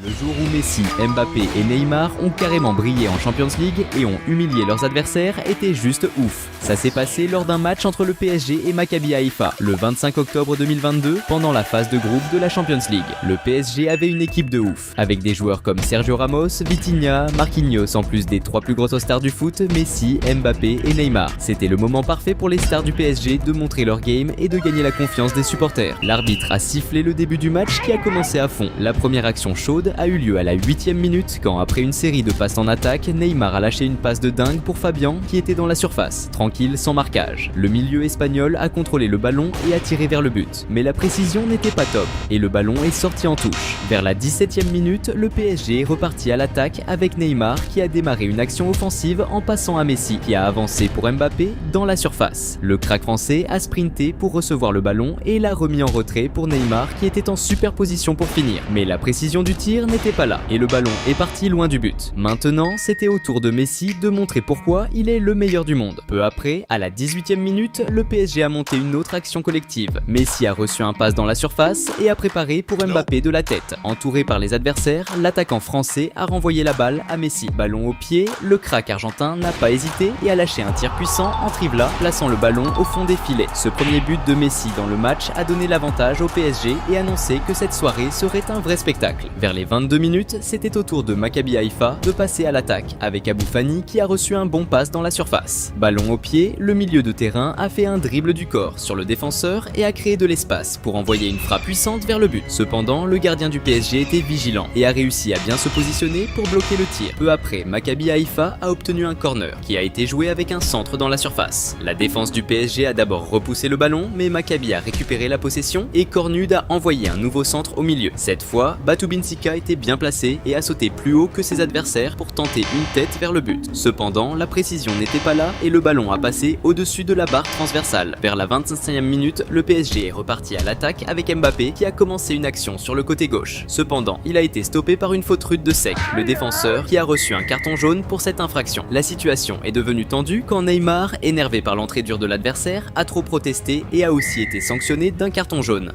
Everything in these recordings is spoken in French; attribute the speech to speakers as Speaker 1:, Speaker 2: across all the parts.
Speaker 1: Le jour où Messi, Mbappé et Neymar ont carrément brillé en Champions League et ont humilié leurs adversaires était juste ouf. Ça s'est passé lors d'un match entre le PSG et Maccabi Haïfa le 25 octobre 2022 pendant la phase de groupe de la Champions League. Le PSG avait une équipe de ouf, avec des joueurs comme Sergio Ramos, Vitinha, Marquinhos en plus des trois plus grosses stars du foot, Messi, Mbappé et Neymar. C'était le moment parfait pour les stars du PSG de montrer leur game et de gagner la confiance des supporters. L'arbitre a sifflé le début du match qui a commencé à fond. La première action chaude a eu lieu à la 8e minute quand après une série de passes en attaque, Neymar a lâché une passe de dingue pour Fabian qui était dans la surface, tranquille sans marquage. Le milieu espagnol a contrôlé le ballon et a tiré vers le but, mais la précision n'était pas top et le ballon est sorti en touche. Vers la 17e minute, le PSG est reparti à l'attaque avec Neymar qui a démarré une action offensive en passant à Messi qui a avancé pour Mbappé dans la surface. Le crack français a sprinté pour recevoir le ballon et l'a remis en retrait pour Neymar qui était en super position pour finir, mais la précision du tir n'était pas là et le ballon est parti loin du but. Maintenant, c'était au tour de Messi de montrer pourquoi il est le meilleur du monde. Peu après, à la 18e minute, le PSG a monté une autre action collective. Messi a reçu un passe dans la surface et a préparé pour Mbappé de la tête. Entouré par les adversaires, l'attaquant français a renvoyé la balle à Messi. Ballon au pied, le crack argentin n'a pas hésité et a lâché un tir puissant en trivela, plaçant le ballon au fond des filets. Ce premier but de Messi dans le match a donné l'avantage au PSG et annoncé que cette soirée serait un vrai spectacle. Vers les 22 minutes, c'était au tour de Maccabi Haïfa de passer à l'attaque, avec Abou Fani qui a reçu un bon passe dans la surface. Ballon au pied, le milieu de terrain a fait un dribble du corps sur le défenseur et a créé de l'espace pour envoyer une frappe puissante vers le but. Cependant, le gardien du PSG était vigilant et a réussi à bien se positionner pour bloquer le tir. Peu après, Maccabi Haïfa a obtenu un corner qui a été joué avec un centre dans la surface. La défense du PSG a d'abord repoussé le ballon, mais Maccabi a récupéré la possession et Cornud a envoyé un nouveau centre au milieu. Cette fois, Batou Binsika était bien placé et a sauté plus haut que ses adversaires pour tenter une tête vers le but. Cependant, la précision n'était pas là et le ballon a passé au-dessus de la barre transversale. Vers la 25e minute, le PSG est reparti à l'attaque avec Mbappé qui a commencé une action sur le côté gauche. Cependant, il a été stoppé par une faute rude de Sec, le défenseur qui a reçu un carton jaune pour cette infraction. La situation est devenue tendue quand Neymar, énervé par l'entrée dure de l'adversaire, a trop protesté et a aussi été sanctionné d'un carton jaune.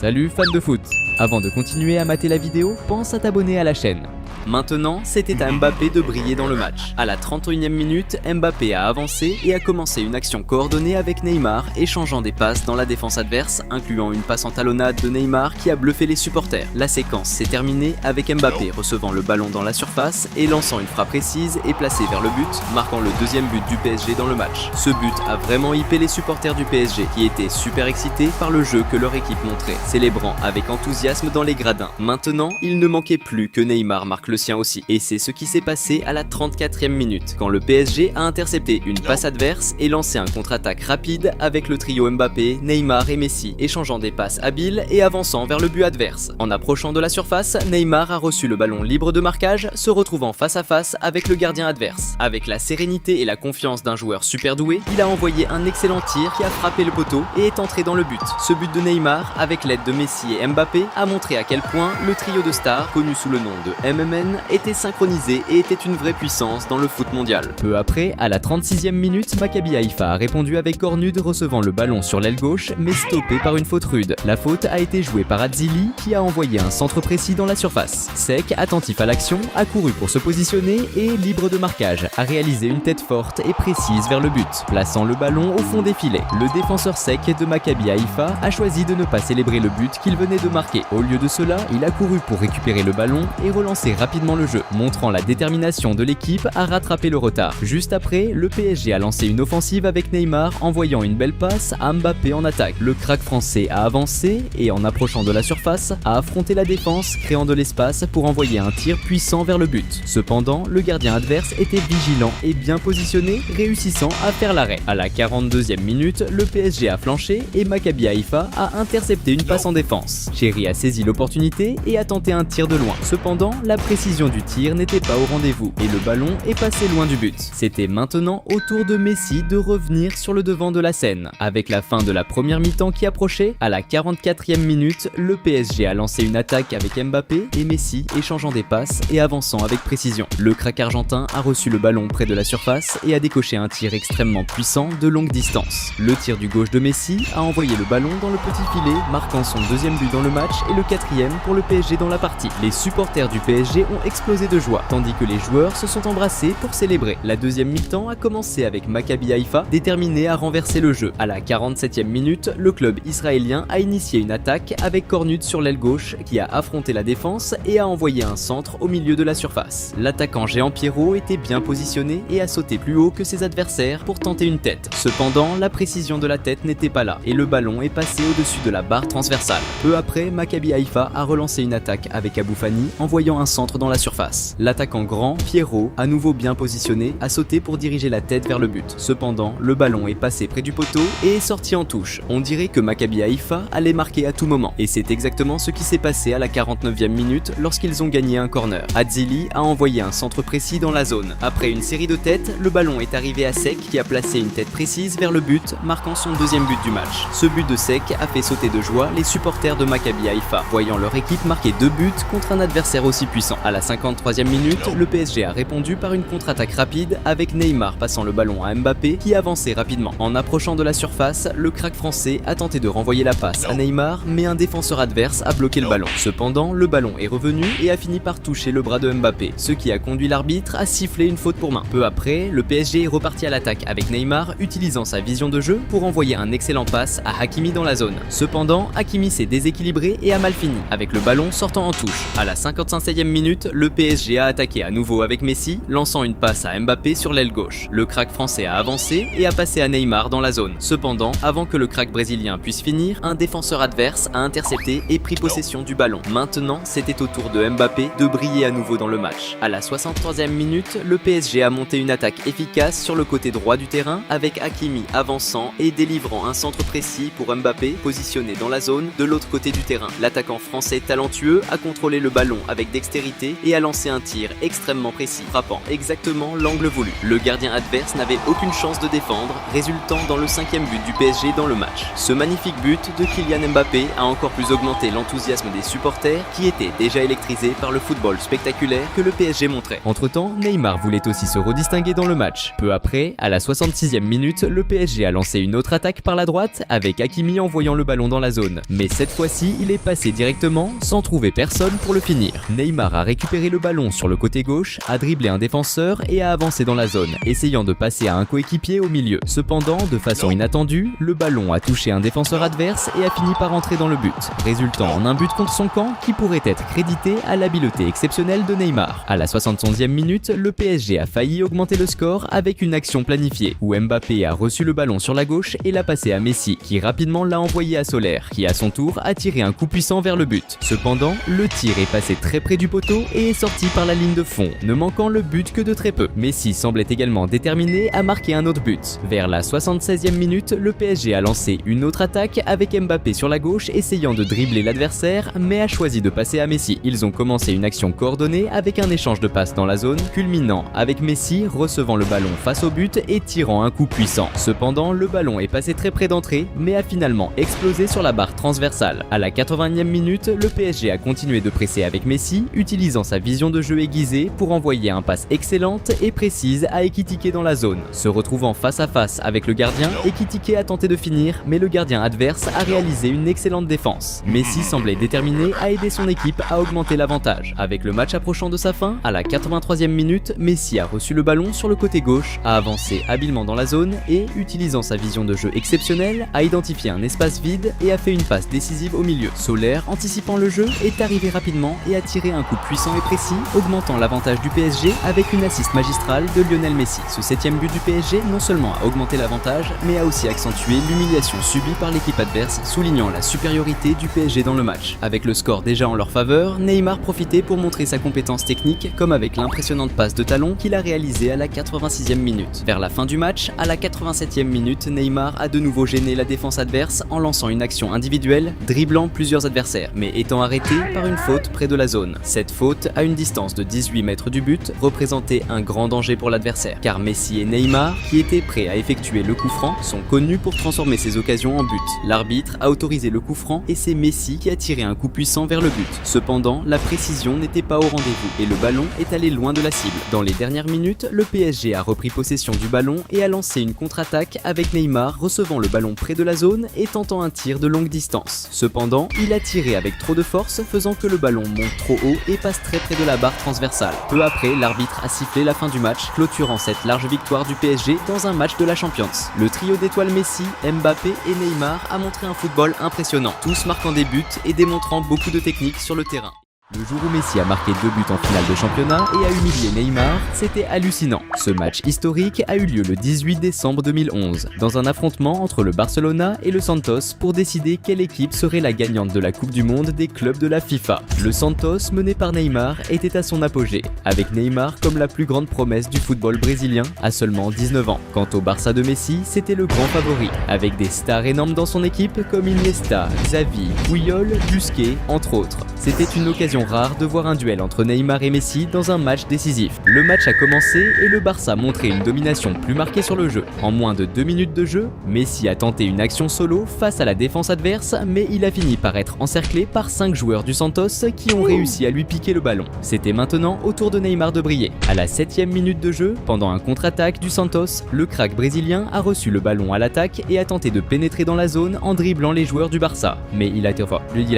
Speaker 1: Salut fans de foot! Avant de continuer à mater la vidéo, pense à t'abonner à la chaîne. Maintenant, c'était à Mbappé de briller dans le match. À la 31e minute, Mbappé a avancé et a commencé une action coordonnée avec Neymar, échangeant des passes dans la défense adverse, incluant une passe en talonnade de Neymar qui a bluffé les supporters. La séquence s'est terminée avec Mbappé recevant le ballon dans la surface et lançant une frappe précise et placée vers le but, marquant le deuxième but du PSG dans le match. Ce but a vraiment hypé les supporters du PSG qui étaient super excités par le jeu que leur équipe montrait, célébrant avec enthousiasme dans les gradins. Maintenant, il ne manquait plus que Neymar marque le sien aussi. Et c'est ce qui s'est passé à la 34e minute, quand le PSG a intercepté une passe adverse et lancé un contre-attaque rapide avec le trio Mbappé, Neymar et Messi, échangeant des passes habiles et avançant vers le but adverse. En approchant de la surface, Neymar a reçu le ballon libre de marquage, se retrouvant face à face avec le gardien adverse. Avec la sérénité et la confiance d'un joueur super doué, il a envoyé un excellent tir qui a frappé le poteau et est entré dans le but. Ce but de Neymar, avec l'aide de Messi et Mbappé, a montré à quel point le trio de stars, connu sous le nom de MMN, était synchronisé et était une vraie puissance dans le foot mondial. Peu après, à la 36e minute, Maccabi Haïfa a répondu avec Cornud recevant le ballon sur l'aile gauche mais stoppé par une faute rude. La faute a été jouée par Atzili qui a envoyé un centre précis dans la surface. Sec, attentif à l'action, a couru pour se positionner et, libre de marquage, a réalisé une tête forte et précise vers le but, plaçant le ballon au fond des filets. Le défenseur Sec de Maccabi Haïfa a choisi de ne pas célébrer le but qu'il venait de marquer. Au lieu de cela, il a couru pour récupérer le ballon et relancer rapidement le jeu, montrant la détermination de l'équipe à rattraper le retard. Juste après, le PSG a lancé une offensive avec Neymar, envoyant une belle passe à Mbappé en attaque. Le crack français a avancé et, en approchant de la surface, a affronté la défense, créant de l'espace pour envoyer un tir puissant vers le but. Cependant, le gardien adverse était vigilant et bien positionné, réussissant à faire l'arrêt. À la 42e minute, le PSG a flanché et Maccabi Haïfa a intercepté une passe en défense. Cherry a saisi l'opportunité et a tenté un tir de loin. Cependant, la précision précision du tir n'était pas au rendez-vous et le ballon est passé loin du but. C'était maintenant au tour de Messi de revenir sur le devant de la scène. Avec la fin de la première mi-temps qui approchait, à la 44e minute, le PSG a lancé une attaque avec Mbappé et Messi échangeant des passes et avançant avec précision. Le crack argentin a reçu le ballon près de la surface et a décoché un tir extrêmement puissant de longue distance. Le tir du gauche de Messi a envoyé le ballon dans le petit filet, marquant son deuxième but dans le match et le quatrième pour le PSG dans la partie. Les supporters du PSG ont explosé de joie, tandis que les joueurs se sont embrassés pour célébrer. La deuxième mi-temps a commencé avec Maccabi Haïfa, déterminé à renverser le jeu. À la 47e minute, le club israélien a initié une attaque avec Cornut sur l'aile gauche qui a affronté la défense et a envoyé un centre au milieu de la surface. L'attaquant géant Pierrot était bien positionné et a sauté plus haut que ses adversaires pour tenter une tête. Cependant, la précision de la tête n'était pas là et le ballon est passé au-dessus de la barre transversale. Peu après, Maccabi Haïfa a relancé une attaque avec Abou Fani, envoyant un centre dans la surface. L'attaquant grand, Pierrot, à nouveau bien positionné, a sauté pour diriger la tête vers le but. Cependant, le ballon est passé près du poteau et est sorti en touche. On dirait que Maccabi Haïfa allait marquer à tout moment. Et c'est exactement ce qui s'est passé à la 49e minute lorsqu'ils ont gagné un corner. Adzili a envoyé un centre précis dans la zone. Après une série de têtes, le ballon est arrivé à Sek qui a placé une tête précise vers le but, marquant son deuxième but du match. Ce but de Sek a fait sauter de joie les supporters de Maccabi Haïfa, voyant leur équipe marquer 2 buts contre un adversaire aussi puissant. À la 53e minute, le PSG a répondu par une contre-attaque rapide avec Neymar passant le ballon à Mbappé qui avançait rapidement. En approchant de la surface, le crack français a tenté de renvoyer la passe à Neymar, mais un défenseur adverse a bloqué le ballon. Cependant, le ballon est revenu et a fini par toucher le bras de Mbappé, ce qui a conduit l'arbitre à siffler une faute pour main. Peu après, le PSG est reparti à l'attaque avec Neymar utilisant sa vision de jeu pour envoyer un excellent passe à Hakimi dans la zone. Cependant, Hakimi s'est déséquilibré et a mal fini, avec le ballon sortant en touche. À la 55e minute, le PSG a attaqué à nouveau avec Messi, lançant une passe à Mbappé sur l'aile gauche. Le crack français a avancé et a passé à Neymar dans la zone. Cependant, avant que le crack brésilien puisse finir, un défenseur adverse a intercepté et pris possession du ballon. Maintenant, c'était au tour de Mbappé de briller à nouveau dans le match. À la 63e minute, le PSG a monté une attaque efficace sur le côté droit du terrain avec Hakimi avançant et délivrant un centre précis pour Mbappé positionné dans la zone de l'autre côté du terrain. L'attaquant français talentueux a contrôlé le ballon avec dextérité et a lancé un tir extrêmement précis, frappant exactement l'angle voulu. Le gardien adverse n'avait aucune chance de défendre, résultant dans le 5e but du PSG dans le match. Ce magnifique but de Kylian Mbappé a encore plus augmenté l'enthousiasme des supporters qui étaient déjà électrisés par le football spectaculaire que le PSG montrait. Entre-temps, Neymar voulait aussi se redistinguer dans le match. Peu après, à la 66e minute, le PSG a lancé une autre attaque par la droite avec Hakimi envoyant le ballon dans la zone. Mais cette fois-ci, il est passé directement sans trouver personne pour le finir. Neymar a récupéré le ballon sur le côté gauche, a dribblé un défenseur et a avancé dans la zone, essayant de passer à un coéquipier au milieu. Cependant, de façon inattendue, le ballon a touché un défenseur adverse et a fini par entrer dans le but, résultant en un but contre son camp qui pourrait être crédité à l'habileté exceptionnelle de Neymar. À la 71e minute, le PSG a failli augmenter le score avec une action planifiée, où Mbappé a reçu le ballon sur la gauche et l'a passé à Messi, qui rapidement l'a envoyé à Soler, qui à son tour a tiré un coup puissant vers le but. Cependant, le tir est passé très près du poteau et est sorti par la ligne de fond, ne manquant le but que de très peu. Messi semblait également déterminé à marquer un autre but. Vers la 76e minute, le PSG a lancé une autre attaque avec Mbappé sur la gauche essayant de dribbler l'adversaire, mais a choisi de passer à Messi. Ils ont commencé une action coordonnée avec un échange de passes dans la zone, culminant avec Messi recevant le ballon face au but et tirant un coup puissant. Cependant, le ballon est passé très près d'entrée, mais a finalement explosé sur la barre transversale. À la 80e minute, le PSG a continué de presser avec Messi, utilisant sa vision de jeu aiguisée pour envoyer un passe excellente et précise à Ekitike dans la zone. Se retrouvant face à face avec le gardien, Ekitike a tenté de finir, mais le gardien adverse a réalisé une excellente défense. Messi semblait déterminé à aider son équipe à augmenter l'avantage. Avec le match approchant de sa fin, à la 83e minute, Messi a reçu le ballon sur le côté gauche, a avancé habilement dans la zone et, utilisant sa vision de jeu exceptionnelle, a identifié un espace vide et a fait une passe décisive au milieu. Soler, anticipant le jeu, est arrivé rapidement et a tiré un coup puissant et précis, augmentant l'avantage du PSG avec une assist magistrale de Lionel Messi. Ce 7e but du PSG non seulement a augmenté l'avantage, mais a aussi accentué l'humiliation subie par l'équipe adverse, soulignant la supériorité du PSG dans le match. Avec le score déjà en leur faveur, Neymar profitait pour montrer sa compétence technique, comme avec l'impressionnante passe de talon qu'il a réalisée à la 86e minute. Vers la fin du match, à la 87e minute, Neymar a de nouveau gêné la défense adverse en lançant une action individuelle, dribblant plusieurs adversaires, mais étant arrêté par une faute près de la zone. Cette faute à une distance de 18 mètres du but représentait un grand danger pour l'adversaire, car Messi et Neymar, qui étaient prêts à effectuer le coup franc, sont connus pour transformer ces occasions en but. L'arbitre a autorisé le coup franc et c'est Messi qui a tiré un coup puissant vers le but. Cependant, la précision n'était pas au rendez-vous et le ballon est allé loin de la cible. Dans les dernières minutes, le PSG a repris possession du ballon et a lancé une contre-attaque avec Neymar recevant le ballon près de la zone et tentant un tir de longue distance. Cependant, il a tiré avec trop de force, faisant que le ballon monte trop haut et passe très près de la barre transversale. Peu après, l'arbitre a sifflé la fin du match, clôturant cette large victoire du PSG dans un match de la Champions. Le trio d'étoiles Messi, Mbappé et Neymar a montré un football impressionnant, tous marquant des buts et démontrant beaucoup de technique sur le terrain. Le jour où Messi a marqué 2 buts en finale de championnat et a humilié Neymar, c'était hallucinant. Ce match historique a eu lieu le 18 décembre 2011, dans un affrontement entre le Barcelona et le Santos pour décider quelle équipe serait la gagnante de la Coupe du Monde des clubs de la FIFA. Le Santos, mené par Neymar, était à son apogée, avec Neymar comme la plus grande promesse du football brésilien à seulement 19 ans. Quant au Barça de Messi, c'était le grand favori, avec des stars énormes dans son équipe comme Iniesta, Xavi, Puyol, Busquets, entre autres. C'était une occasion rare de voir un duel entre Neymar et Messi dans un match décisif. Le match a commencé et le Barça montrait une domination plus marquée sur le jeu. En moins de 2 minutes de jeu, Messi a tenté une action solo face à la défense adverse, mais il a fini par être encerclé par 5 joueurs du Santos qui ont réussi à lui piquer le ballon. C'était maintenant au tour de Neymar de briller. À la 7e minute de jeu, pendant un contre-attaque du Santos, le crack brésilien a reçu le ballon à l'attaque et a tenté de pénétrer dans la zone en dribblant les joueurs du Barça. Mais il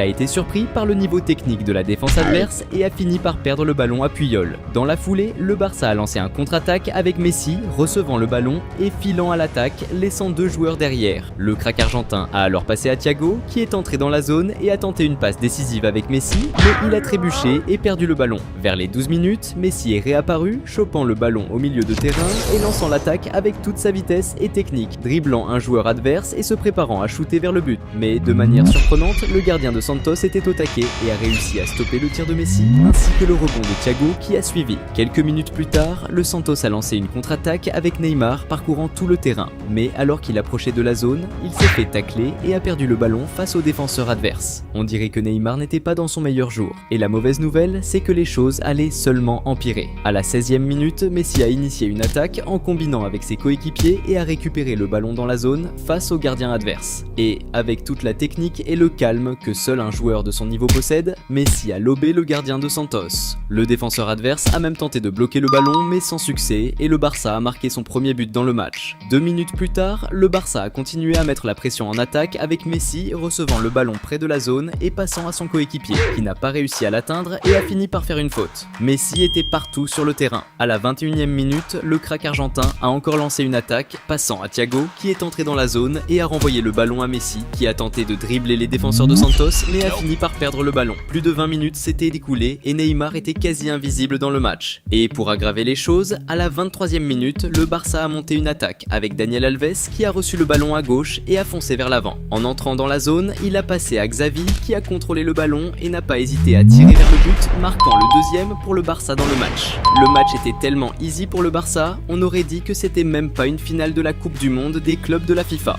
Speaker 1: a été surpris par le niveau technique de la défense adverse et a fini par perdre le ballon à Puyol. Dans la foulée, le Barça a lancé un contre-attaque avec Messi recevant le ballon et filant à l'attaque, laissant 2 joueurs derrière. Le crack argentin a alors passé à Thiago qui est entré dans la zone et a tenté une passe décisive avec Messi, mais il a trébuché et perdu le ballon. Vers les 12 minutes, Messi est réapparu, chopant le ballon au milieu de terrain et lançant l'attaque avec toute sa vitesse et technique, dribblant un joueur adverse et se préparant à shooter vers le but. Mais de manière surprenante, le gardien de Santos était au taquet et a réussi à stopper le tir de Messi, ainsi que le rebond de Thiago qui a suivi. Quelques minutes plus tard, le Santos a lancé une contre-attaque avec Neymar parcourant tout le terrain, mais alors qu'il approchait de la zone, il s'est fait tacler et a perdu le ballon face aux défenseurs adverses. On dirait que Neymar n'était pas dans son meilleur jour, et la mauvaise nouvelle, c'est que les choses allaient seulement empirer. À la 16e minute, Messi a initié une attaque en combinant avec ses coéquipiers et a récupéré le ballon dans la zone face au gardien adverse. Et avec toute la technique et le calme que seul un joueur de son niveau possède, Messi a lobé le gardien de Santos. Le défenseur adverse a même tenté de bloquer le ballon mais sans succès et le Barça a marqué son premier but dans le match. 2 minutes plus tard, le Barça a continué à mettre la pression en attaque avec Messi recevant le ballon près de la zone et passant à son coéquipier qui n'a pas réussi à l'atteindre et a fini par faire une faute. Messi était partout sur le terrain. À la 21e minute, le crack argentin a encore lancé une attaque passant à Thiago qui est entré dans la zone et a renvoyé le ballon à Messi qui a tenté de dribbler les défenseurs de Santos mais a fini par perdre le ballon. Plus de 20 minutes s'étaient écoulées et Neymar était quasi invisible dans le match. Et pour aggraver les choses, à la 23e minute, le Barça a monté une attaque avec Daniel Alves qui a reçu le ballon à gauche et a foncé vers l'avant. En entrant dans la zone, il a passé à Xavi qui a contrôlé le ballon et n'a pas hésité à tirer vers le but, marquant le deuxième pour le Barça dans le match. Le match était tellement easy pour le Barça, on aurait dit que c'était même pas une finale de la Coupe du Monde des clubs de la FIFA.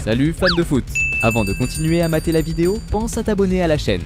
Speaker 1: Salut fans de foot! Avant de continuer à mater la vidéo, pense à t'abonner à la chaîne.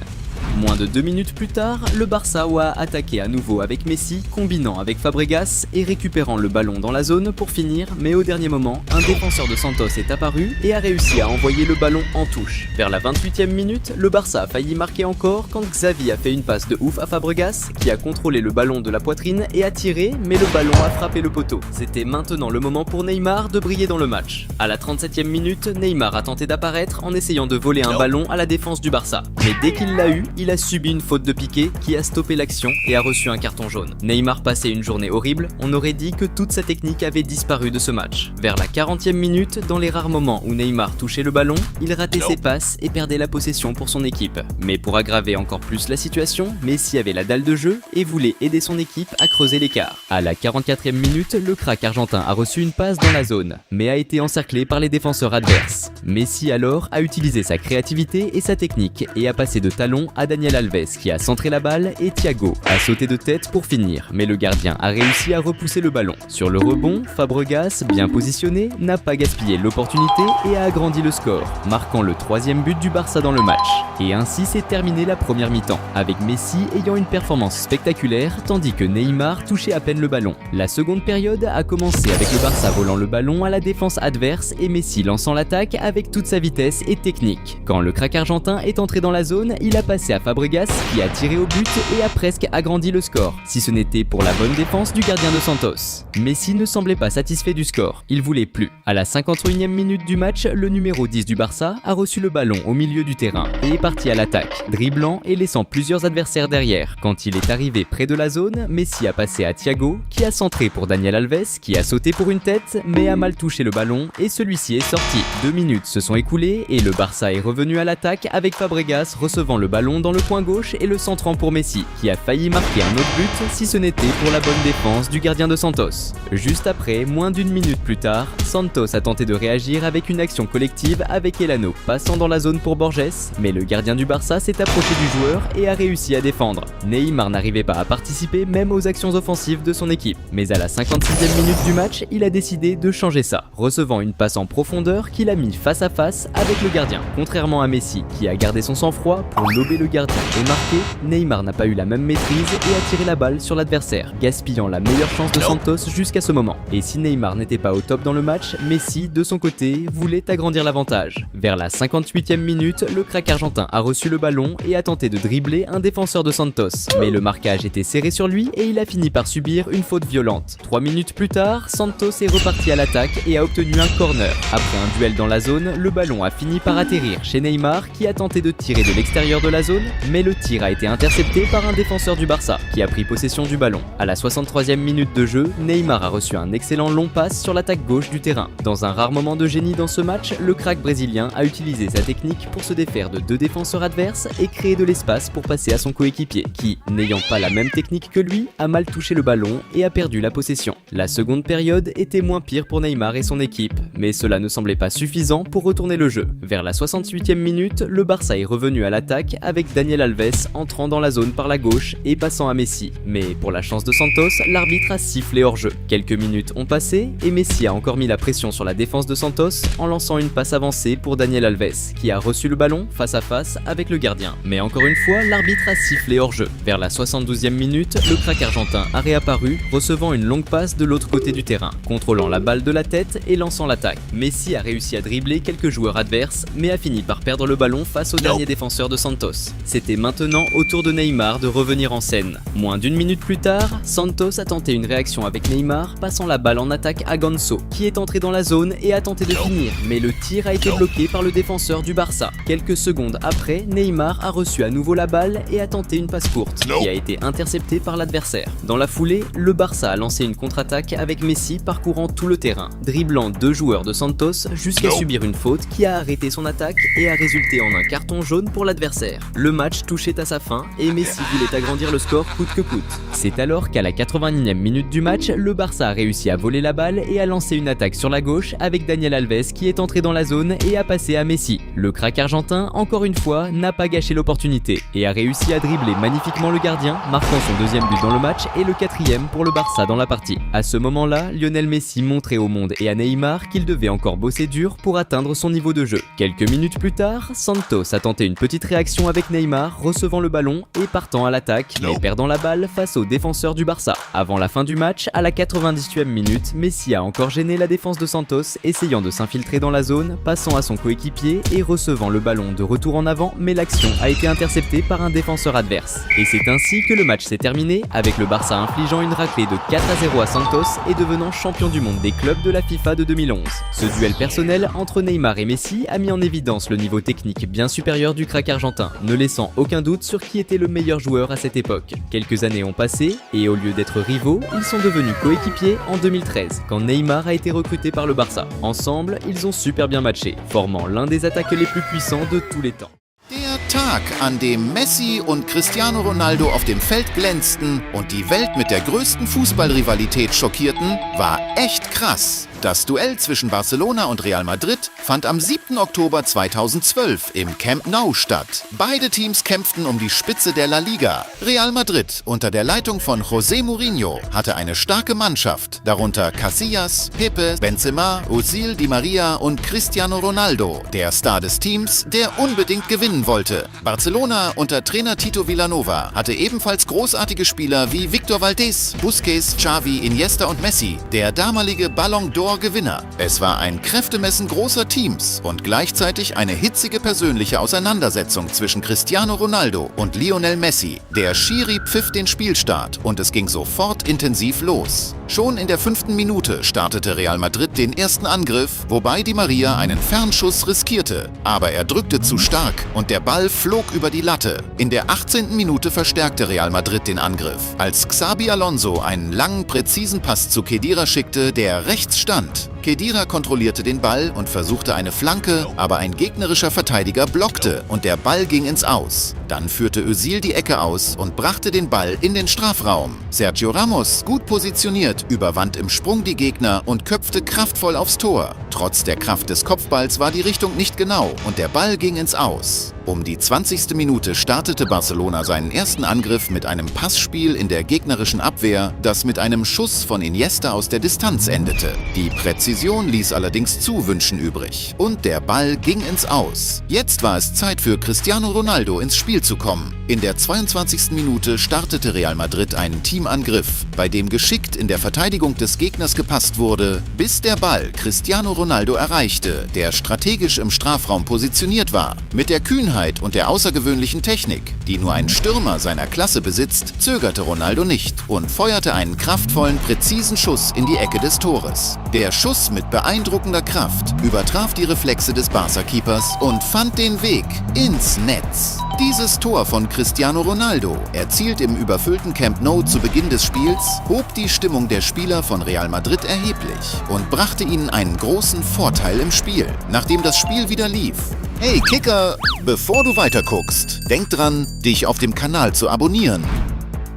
Speaker 1: Moins de 2 minutes plus tard, le Barça a attaqué à nouveau avec Messi, combinant avec Fabregas et récupérant le ballon dans la zone pour finir, mais au dernier moment, un défenseur de Santos est apparu et a réussi à envoyer le ballon en touche. Vers la 28e minute, le Barça a failli marquer encore quand Xavi a fait une passe de ouf à Fabregas, qui a contrôlé le ballon de la poitrine et a tiré, mais le ballon a frappé le poteau. C'était maintenant le moment pour Neymar de briller dans le match. À la 37e minute, Neymar a tenté d'apparaître en essayant de voler un ballon à la défense du Barça. Mais dès qu'il l'a eu, il a subi une faute de Piqué qui a stoppé l'action et a reçu un carton jaune. Neymar passait une journée horrible, on aurait dit que toute sa technique avait disparu de ce match. Vers la 40e minute, dans les rares moments où Neymar touchait le ballon, il ratait ses passes et perdait la possession pour son équipe. Mais pour aggraver encore plus la situation, Messi avait la dalle de jeu et voulait aider son équipe à creuser l'écart. À la 44e minute, le crack argentin a reçu une passe dans la zone, mais a été encerclé par les défenseurs adverses. Messi alors a utilisé sa créativité et sa technique et a passé de talon à Daniel Alves qui a centré la balle et Thiago a sauté de tête pour finir, mais le gardien a réussi à repousser le ballon. Sur le rebond, Fabregas, bien positionné, n'a pas gaspillé l'opportunité et a agrandi le score, marquant le 3e but du Barça dans le match. Et ainsi s'est terminée la première mi-temps, avec Messi ayant une performance spectaculaire tandis que Neymar touchait à peine le ballon. La seconde période a commencé avec le Barça volant le ballon à la défense adverse et Messi lançant l'attaque avec toute sa vitesse et technique. Quand le crack argentin est entré dans la zone, il a passé à Fabregas qui a tiré au but et a presque agrandi le score, si ce n'était pour la bonne défense du gardien de Santos. Messi ne semblait pas satisfait du score, il voulait plus. À la 51e minute du match, le numéro 10 du Barça a reçu le ballon au milieu du terrain et est parti à l'attaque, dribblant et laissant plusieurs adversaires derrière. Quand il est arrivé près de la zone, Messi a passé à Thiago qui a centré pour Daniel Alves qui a sauté pour une tête mais a mal touché le ballon et celui-ci est sorti. 2 minutes se sont écoulées et le Barça est revenu à l'attaque avec Fabregas recevant le ballon dans le coin gauche et le centrant pour Messi qui a failli marquer un autre but si ce n'était pour la bonne défense du gardien de Santos. Juste après, moins d'une minute plus tard, Santos a tenté de réagir avec une action collective avec Elano passant dans la zone pour Borges, mais le gardien du Barça s'est approché du joueur et a réussi à défendre. Neymar n'arrivait pas à participer même aux actions offensives de son équipe, mais à la 56e minute du match, il a décidé de changer ça, recevant une passe en profondeur qu'il a mis face à face avec le gardien. Contrairement à Messi qui a gardé son sang-froid pour lober le gardien et marquer, Neymar n'a pas eu la même maîtrise et a tiré la balle sur l'adversaire, gaspillant la meilleure chance de Santos jusqu'à ce moment. Et si Neymar n'était pas au top dans le match, Messi, de son côté, voulait agrandir l'avantage. Vers la 58e minute, le crack argentin a reçu le ballon et a tenté de dribbler un défenseur de Santos, mais le marquage était serré sur lui et il a fini par subir une faute violente. 3 minutes plus tard, Santos est reparti à l'attaque et a obtenu un corner. Après un duel dans la zone, le ballon a fini par atterrir chez Neymar qui a tenté de tirer de l'extérieur de la zone, mais le tir a été intercepté par un défenseur du Barça qui a pris possession du ballon. À la 63e minute de jeu, Neymar a reçu un excellent long passe sur l'attaque gauche du terrain. Dans un rare moment de génie dans ce match, le crack brésilien a utilisé sa technique pour se défaire de 2 défenseurs adverses et créer de l'espace pour passer à son coéquipier qui, n'ayant pas la même technique que lui, a mal touché le ballon et a perdu la possession. La seconde période était moins pire pour Neymar et son équipe, mais cela ne semblait pas suffisant pour retourner le jeu. Vers la 68e minute, le Barça est revenu à l'attaque avec Daniel Alves entrant dans la zone par la gauche et passant à Messi. Mais pour la chance de Santos, l'arbitre a sifflé hors-jeu. Quelques minutes ont passé et Messi a encore mis la pression sur la défense de Santos en lançant une passe avancée pour Daniel Alves qui a reçu le ballon face à face avec le gardien. Mais encore une fois, l'arbitre a sifflé hors-jeu. Vers la 72e minute, le crack argentin a réapparu, recevant une longue passe de l'autre côté du terrain, contrôlant la balle de la tête et lançant l'attaque. Messi a réussi à dribbler quelques joueurs adverses, mais a fini par perdre le ballon face au dernier défenseur de Santos. C'était maintenant au tour de Neymar de revenir en scène. Moins d'une minute plus tard, Santos a tenté une réaction avec Neymar, passant la balle en attaque à Ganso, qui est entré dans la zone et a tenté de finir, mais le tir a été bloqué par le défenseur du Barça. Quelques secondes après, Neymar a reçu à nouveau la balle et a tenté une passe courte, qui a été interceptée par l'adversaire. Dans la foulée, le Barça a lancé une contre-attaque avec Messi parcourant tout le terrain, dribblant 2 joueurs de Santos jusqu'à subir une faute qui a arrêté son attaque et a résulté en un carton jaune pour l'adversaire. Le match touchait à sa fin et Messi voulait agrandir le score coûte que coûte. C'est alors qu'à la 89e minute du match, le Barça a réussi à voler la balle et a lancé une attaque sur la gauche avec Daniel Alves qui est entré dans la zone et a passé à Messi. Le crack argentin, encore une fois, n'a pas gâché l'opportunité et a réussi à dribbler magnifiquement le gardien, marquant son 2e but dans le match et le 4e pour le Barça dans la partie. À ce moment-là, Lionel Messi montrait au monde et à Neymar qu'il devait encore bosser dur pour atteindre son niveau de jeu. Quelques minutes plus tard, Santos a tenté une petite réaction avec Neymar, recevant le ballon et partant à l'attaque, mais perdant la balle face au défenseur du Barça. Avant la fin du match, à la 98e minute, Messi a encore gêné la défense de Santos, essayant de s'infiltrer dans la zone, passant à son coéquipier et recevant le ballon de retour en avant, mais l'action a été interceptée par un défenseur adverse. Et c'est ainsi que le match s'est terminé, avec le Barça infligeant une raclée de 4-0 à Santos et devenant champion du monde des clubs de la FIFA de 2011. Ce duel personnel entre Neymar et Messi a mis en évidence le niveau technique bien supérieur du crack argentin, ne laissant aucun doute sur qui était le meilleur joueur à cette époque. Quelques années ont passé et au lieu d'être rivaux, ils sont devenus coéquipiers en 2013, quand Neymar a été recruté par le Barça. Ensemble, ils ont super bien matché, formant l'un des attaquants les plus puissants de tous les temps.
Speaker 2: Der Tag, an dem Messi und Cristiano Ronaldo auf dem Feld glänzten und die Welt mit der größten Fußballrivalität schockierten, war echt krass. Das Duell zwischen Barcelona und Real Madrid fand am 7. Oktober 2012 im Camp Nou statt. Beide Teams kämpften um die Spitze der La Liga. Real Madrid unter der Leitung von José Mourinho hatte eine starke Mannschaft, darunter Casillas, Pepe, Benzema, Özil, Di Maria und Cristiano Ronaldo, der Star des Teams, der unbedingt gewinnen wollte. Barcelona unter Trainer Tito Vilanova hatte ebenfalls großartige Spieler wie Víctor Valdés, Busquets, Xavi, Iniesta und Messi, der damalige Ballon d'Or-Gewinner. Es war ein Kräftemessen großer Teams und gleichzeitig eine hitzige persönliche Auseinandersetzung zwischen Cristiano Ronaldo und Lionel Messi. Der Schiri pfiff den Spielstart und es ging sofort intensiv los. Schon in der 5. Minute startete Real Madrid den ersten Angriff, wobei Di Maria einen Fernschuss riskierte. Aber er drückte zu stark und der Ball flog über die Latte. In der 18. Minute verstärkte Real Madrid den Angriff, als Xabi Alonso einen langen, präzisen Pass zu Khedira schickte, der rechts stand. Khedira kontrollierte den Ball und versuchte eine Flanke, aber ein gegnerischer Verteidiger blockte und der Ball ging ins Aus. Dann führte Özil die Ecke aus und brachte den Ball in den Strafraum. Sergio Ramos, gut positioniert, überwand im Sprung die Gegner und köpfte kraftvoll aufs Tor. Trotz der Kraft des Kopfballs war die Richtung nicht genau und der Ball ging ins Aus. Um die 20. Minute startete Barcelona seinen ersten Angriff mit einem Passspiel in der gegnerischen Abwehr, das mit einem Schuss von Iniesta aus der Distanz endete. Die Präzision ließ allerdings zu wünschen übrig und der Ball ging ins Aus. Jetzt war es Zeit für Cristiano Ronaldo ins Spiel zu kommen. In der 22. Minute startete Real Madrid einen Teamangriff, bei dem geschickt in der Verteidigung des Gegners gepasst wurde, bis der Ball Cristiano Ronaldo erreichte, der strategisch im Strafraum positioniert war. Mit der Kühnheit und der außergewöhnlichen Technik, die nur ein Stürmer seiner Klasse besitzt, zögerte Ronaldo nicht und feuerte einen kraftvollen, präzisen Schuss in die Ecke des Tores. Der Schuss mit beeindruckender Kraft übertraf die Reflexe des Barca-Keepers und fand den Weg ins Netz. Dieses Tor von Cristiano Ronaldo, erzielt im überfüllten Camp Nou zu Beginn des Spiels, hob die Stimmung der Spieler von Real Madrid erheblich und brachte ihnen einen großen Vorteil im Spiel, nachdem das Spiel wieder lief. Hey Kicker, bevor du weiterguckst, denk dran, dich auf dem Kanal zu abonnieren.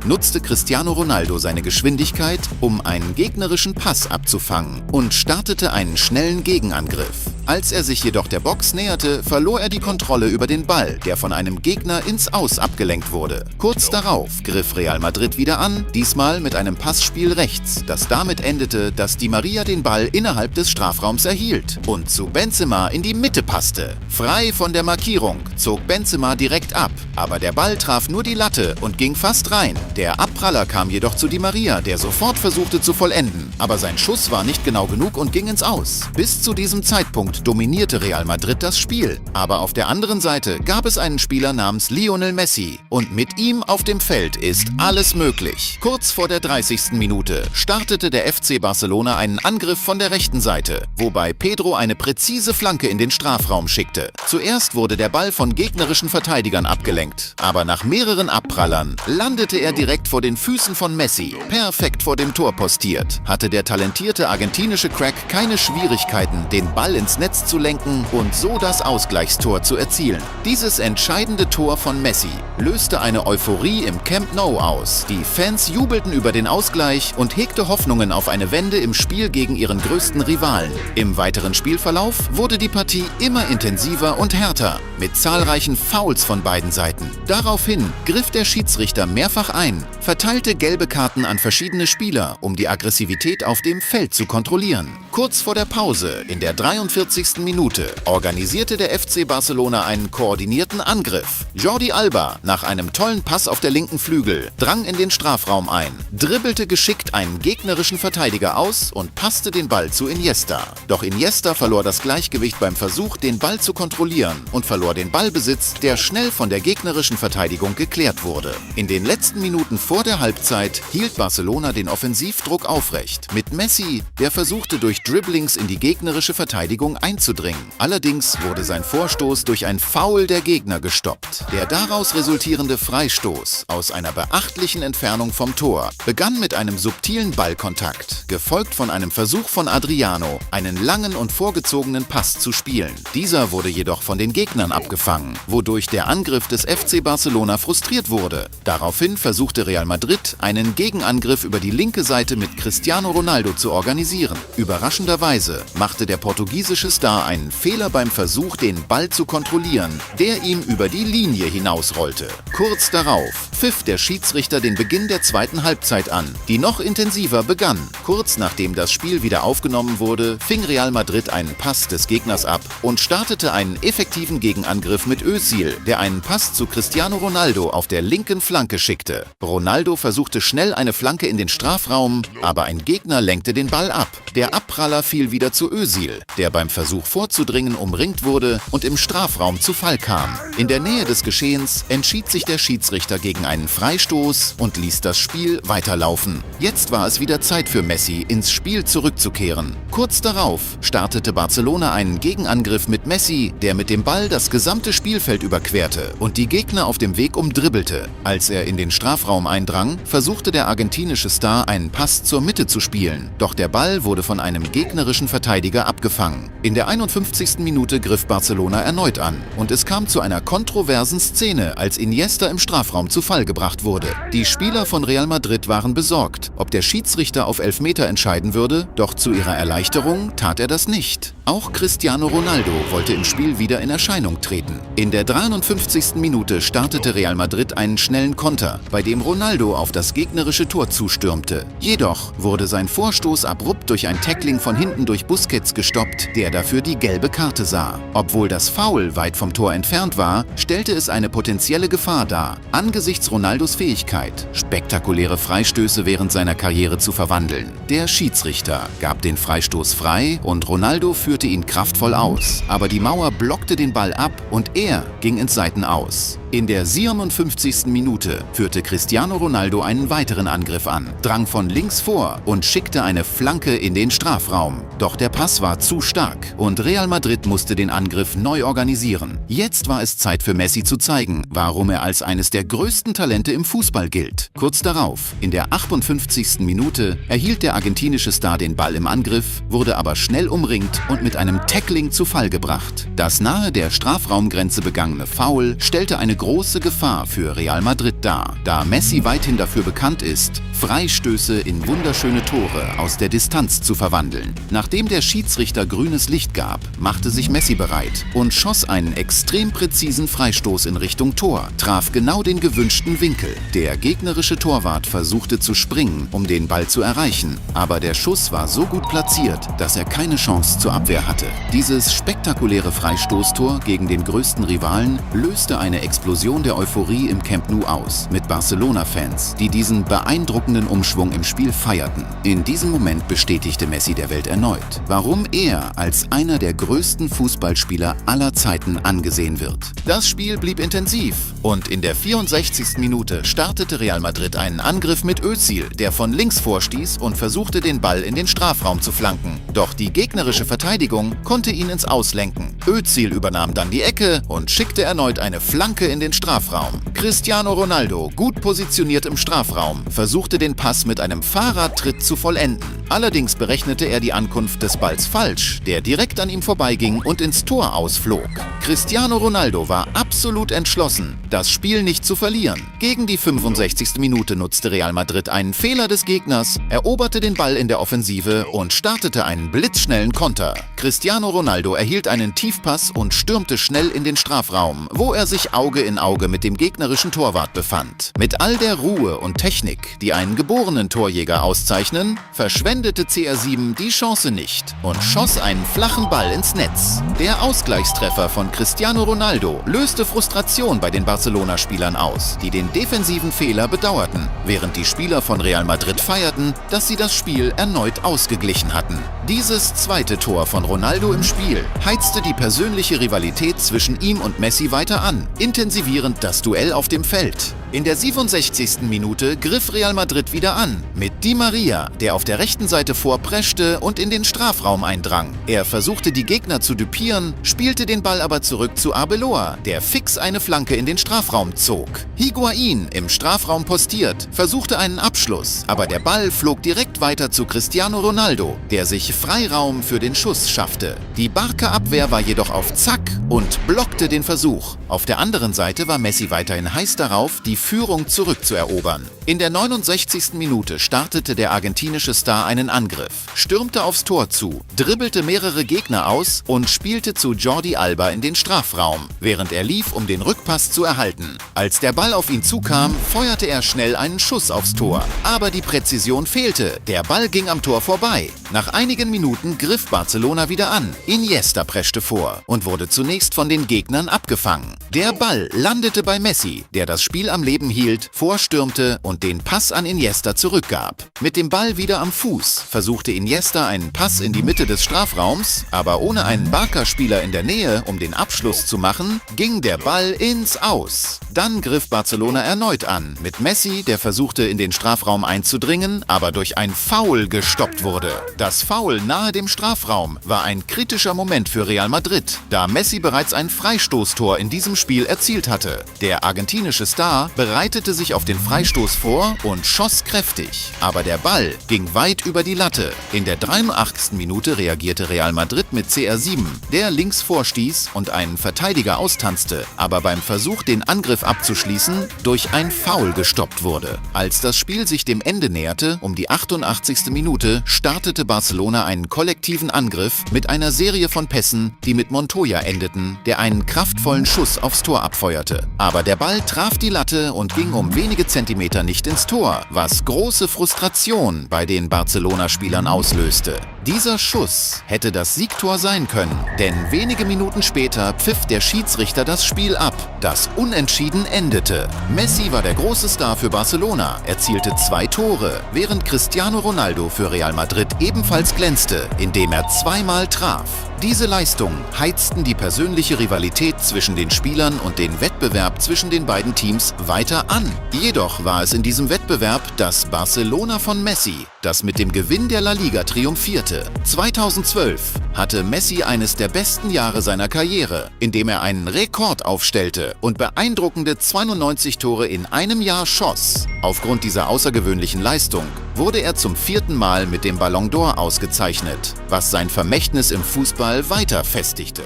Speaker 2: Nutzte Cristiano Ronaldo seine Geschwindigkeit, um einen gegnerischen Pass abzufangen und startete einen schnellen Gegenangriff. Als er sich jedoch der Box näherte, verlor er die Kontrolle über den Ball, der von einem Gegner ins Aus abgelenkt wurde. Kurz darauf griff Real Madrid wieder an, diesmal mit einem Passspiel rechts, das damit endete, dass Di Maria den Ball innerhalb des Strafraums erhielt und zu Benzema in die Mitte passte. Frei von der Markierung zog Benzema direkt ab, aber der Ball traf nur die Latte und ging fast rein. Der Abpraller kam jedoch zu Di Maria, der sofort versuchte zu vollenden, aber sein Schuss war nicht genau genug und ging ins Aus. Bis zu diesem Zeitpunkt dominierte Real Madrid das Spiel, aber auf der anderen Seite gab es einen Spieler namens Lionel Messi und mit ihm auf dem Feld ist alles möglich. Kurz vor der 30. Minute startete der FC Barcelona einen Angriff von der rechten Seite, wobei Pedro eine präzise Flanke in den Strafraum schickte. Zuerst wurde der Ball von gegnerischen Verteidigern abgelenkt, aber nach mehreren Abprallern landete er direkt vor den Füßen von Messi, perfekt vor dem Tor postiert. Hatte der talentierte argentinische Crack keine Schwierigkeiten, den Ball ins Netz zu lenken und so das Ausgleichstor zu erzielen. Dieses entscheidende Tor von Messi löste eine Euphorie im Camp Nou aus. Die Fans jubelten über den Ausgleich und hegte Hoffnungen auf eine Wende im Spiel gegen ihren größten Rivalen. Im weiteren Spielverlauf wurde die Partie immer intensiver und härter, mit zahlreichen Fouls von beiden Seiten. Daraufhin griff der Schiedsrichter mehrfach ein, verteilte gelbe Karten an verschiedene Spieler, um die Aggressivität auf dem Feld zu kontrollieren. Kurz vor der Pause, in der 43. Minute, organisierte der FC Barcelona einen koordinierten Angriff. Jordi Alba, nach einem tollen Pass auf der linken Flügel, drang in den Strafraum ein, dribbelte geschickt einen gegnerischen Verteidiger aus und passte den Ball zu Iniesta. Doch Iniesta verlor das Gleichgewicht beim Versuch, den Ball zu kontrollieren und verlor den Ballbesitz, der schnell von der gegnerischen Verteidigung geklärt wurde. In den letzten Minuten vor der Halbzeit hielt Barcelona den Offensivdruck aufrecht. Mit Messi, der versuchte durch Dribblings in die gegnerische Verteidigung einzudringen. Allerdings wurde sein Vorstoß durch ein Foul der Gegner gestoppt. Der daraus resultierende Freistoß aus einer beachtlichen Entfernung vom Tor begann mit einem subtilen Ballkontakt, gefolgt von einem Versuch von Adriano, einen langen und vorgezogenen Pass zu spielen. Dieser wurde jedoch von den Gegnern abgefangen, wodurch der Angriff des FC Barcelona frustriert wurde. Daraufhin versuchte Real Madrid, einen Gegenangriff über die linke Seite mit Cristiano Ronaldo zu organisieren. Überraschenderweise machte der portugiesische Star einen Fehler beim Versuch, den Ball zu kontrollieren, der ihm über die Linie hinausrollte. Kurz darauf pfiff der Schiedsrichter den Beginn der zweiten Halbzeit an, die noch intensiver begann. Kurz nachdem das Spiel wieder aufgenommen wurde, fing Real Madrid einen Pass des Gegners ab und startete einen effektiven Gegenangriff mit Özil, der einen Pass zu Cristiano Ronaldo auf der linken Flanke schickte. Ronaldo versuchte schnell eine Flanke in den Strafraum, aber ein Gegner lenkte den Ball ab. Der Abpraller fiel wieder zu Özil, der beim Versuch vorzudringen umringt wurde und im Strafraum zu Fall kam. In der Nähe des Geschehens entschied sich der Schiedsrichter gegen einen Freistoß und ließ das Spiel weiterlaufen. Jetzt war es wieder Zeit für Messi, ins Spiel zurückzukehren. Kurz darauf startete Barcelona einen Gegenangriff mit Messi, der mit dem Ball das gesamte Spielfeld überquerte und die Gegner auf dem Weg umdribbelte. Als er in den Strafraum eindrang, versuchte der argentinische Star einen Pass zur Mitte zu spielen, doch der Ball wurde von einem gegnerischen Verteidiger abgefangen. In der 51. Minute griff Barcelona erneut an und es kam zu einer kontroversen Szene, als Iniesta im Strafraum zu Fall gebracht wurde. Die Spieler von Real Madrid waren besorgt, ob der Schiedsrichter auf Elfmeter entscheiden würde, doch zu ihrer Erleichterung tat er das nicht. Auch Cristiano Ronaldo wollte im Spiel wieder in Erscheinung treten. In der 53. Minute startete Real Madrid einen schnellen Konter, bei dem Ronaldo auf das gegnerische Tor zustürmte. Jedoch wurde sein Vorstoß abrupt durch ein Tackling von hinten durch Busquets gestoppt, der dafür die gelbe Karte sah. Obwohl das Foul weit vom Tor entfernt war, stellte es eine potenzielle Gefahr dar, angesichts Ronaldos Fähigkeit, spektakuläre Freistöße während seiner Karriere zu verwandeln. Der Schiedsrichter gab den Freistoß frei und Ronaldo führte ihn kraftvoll aus, aber die Mauer blockte den Ball ab und er ging ins Seitenaus. In der 57. Minute führte Cristiano Ronaldo einen weiteren Angriff an, drang von links vor und schickte eine Flanke in den Strafraum. Doch der Pass war zu stark und Real Madrid musste den Angriff neu organisieren. Jetzt war es Zeit für Messi zu zeigen, warum er als eines der größten Talente im Fußball gilt. Kurz darauf, in der 58. Minute, erhielt der argentinische Star den Ball im Angriff, wurde aber schnell umringt und mit einem Tackling zu Fall gebracht. Das nahe der Strafraumgrenze begangene Foul stellte eine große Gefahr für Real Madrid dar, da Messi weithin dafür bekannt ist, Freistöße in wunderschöne Tore aus der Distanz zu verwandeln. Nachdem der Schiedsrichter grünes Licht gab, machte sich Messi bereit und schoss einen extrem präzisen Freistoß in Richtung Tor, traf genau den gewünschten Winkel. Der gegnerische Torwart versuchte zu springen, um den Ball zu erreichen, aber der Schuss war so gut platziert, dass er keine Chance zur Abwehr hatte. Dieses spektakuläre Freistoßtor gegen den größten Rivalen löste eine Explosion der Euphorie im Camp Nou aus, mit Barcelona-Fans, die diesen beeindruckenden Umschwung im Spiel feierten. In diesem Moment bestätigte Messi der Welt erneut, warum er als einer der größten Fußballspieler aller Zeiten angesehen wird. Das Spiel blieb intensiv und in der 64. Minute startete Real Madrid einen Angriff mit Özil, der von links vorstieß und versuchte, den Ball in den Strafraum zu flanken. Doch die gegnerische Verteidigung konnte ihn ins Auslenken. Özil übernahm dann die Ecke und schickte erneut eine Flanke in den Strafraum. Cristiano Ronaldo, gut positioniert im Strafraum, versuchte den Pass mit einem Fahrradtritt zu vollenden. Allerdings berechnete er die Ankunft des Balls falsch, der direkt an ihm vorbeiging und ins Tor ausflog. Cristiano Ronaldo war absolut entschlossen, das Spiel nicht zu verlieren. Gegen die 65. Minute nutzte Real Madrid einen Fehler des Gegners, eroberte den Ball in der Offensive und startete einen blitzschnellen Konter. Cristiano Ronaldo erhielt einen Tiefpass und stürmte schnell in den Strafraum, wo er sich Auge in Auge mit dem gegnerischen Torwart befand. Mit all der Ruhe und Technik, die einen geborenen Torjäger auszeichnen, verschwendete CR7 die Chance nicht und schoss einen flachen Ball ins Netz. Der Ausgleichstreffer von Cristiano Ronaldo löste Frustration bei den Barcelona-Spielern aus, die den defensiven Fehler bedauerten, während die Spieler von Real Madrid feierten, dass sie das Spiel erneut ausgeglichen hatten. Dieses zweite Tor von Ronaldo im Spiel heizte die persönliche Rivalität zwischen ihm und Messi weiter an, intensivierend das Duell auf dem Feld. In der 67. Minute griff Real Madrid wieder an, mit Di Maria, der auf der rechten Seite vorpreschte und in den Strafraum eindrang. Er versuchte die Gegner zu düpieren, spielte den Ball aber zurück zu Arbeloa, der fix eine Flanke in den Strafraum zog. Higuaín, im Strafraum postiert, versuchte einen Abschluss, aber der Ball flog direkt weiter zu Cristiano Ronaldo, der sich Freiraum für den Schuss schaffte. Die Barca-Abwehr war jedoch auf Zack und blockte den Versuch. Auf der anderen Seite war Messi weiterhin heiß darauf, die Führung zurückzuerobern. In der 69. Minute startete der argentinische Star einen Angriff, stürmte aufs Tor zu, dribbelte mehrere Gegner aus und spielte zu Jordi Alba in den Strafraum, während er lief, um den Rückpass zu erhalten. Als der Ball auf ihn zukam, feuerte er schnell einen Schuss aufs Tor. Aber die Präzision fehlte, der Ball ging am Tor vorbei. Nach einigen Minuten griff Barcelona wieder an. Iniesta preschte vor und wurde zunächst von den Gegnern abgefangen. Der Ball landete bei Messi, der das Spiel am Leben hielt, vorstürmte und den Pass an Iniesta zurückgab. Mit dem Ball wieder am Fuß versuchte Iniesta einen Pass in die Mitte des Strafraums, aber ohne einen Barca-Spieler in der Nähe, um den Abschluss zu machen, ging der Ball ins Aus. Dann griff Barcelona erneut an, mit Messi, der versuchte in den Strafraum einzudringen, aber durch ein Foul gestoppt wurde. Das Foul nahe dem Strafraum war ein kritischer Moment für Real Madrid, da Messi bereits ein Freistoßtor in diesem Spiel erzielt hatte. Der argentinische Star bereitete sich auf den Freistoß vor und schoss kräftig. Aber der Ball ging weit über die Latte. In der 83. Minute reagierte Real Madrid mit CR7, der links vorstieß und einen Verteidiger austanzte, aber beim Versuch, den Angriff abzuschließen, durch ein Foul gestoppt wurde. Als das Spiel sich dem Ende näherte, um die 88. Minute, startete Barcelona einen kollektiven Angriff mit einer Serie von Pässen, die mit Montoya endeten, der einen kraftvollen Schuss aufs Tor abfeuerte. Aber der Ball traf die Latte und ging um wenige Zentimeter nicht ins Tor, was große Frustration bei den Barcelona-Spielern auslöste. Dieser Schuss hätte das Siegtor sein können, denn wenige Minuten später pfiff der Schiedsrichter das Spiel ab, das unentschieden endete. Messi war der große Star für Barcelona, erzielte 2 Tore, während Cristiano Ronaldo für Real Madrid ebenfalls glänzte, indem er zweimal traf. Diese Leistungen heizten die persönliche Rivalität zwischen den Spielern und den Wettbewerb zwischen den beiden Teams weiter an. Jedoch war es in diesem Wettbewerb das Barcelona von Messi, das mit dem Gewinn der La Liga triumphierte. 2012 hatte Messi eines der besten Jahre seiner Karriere, indem er einen Rekord aufstellte und beeindruckende 92 Tore in einem Jahr schoss. Aufgrund dieser außergewöhnlichen Leistung wurde er zum 4. Mal mit dem Ballon d'Or ausgezeichnet, was sein Vermächtnis im Fußball weiter festigte.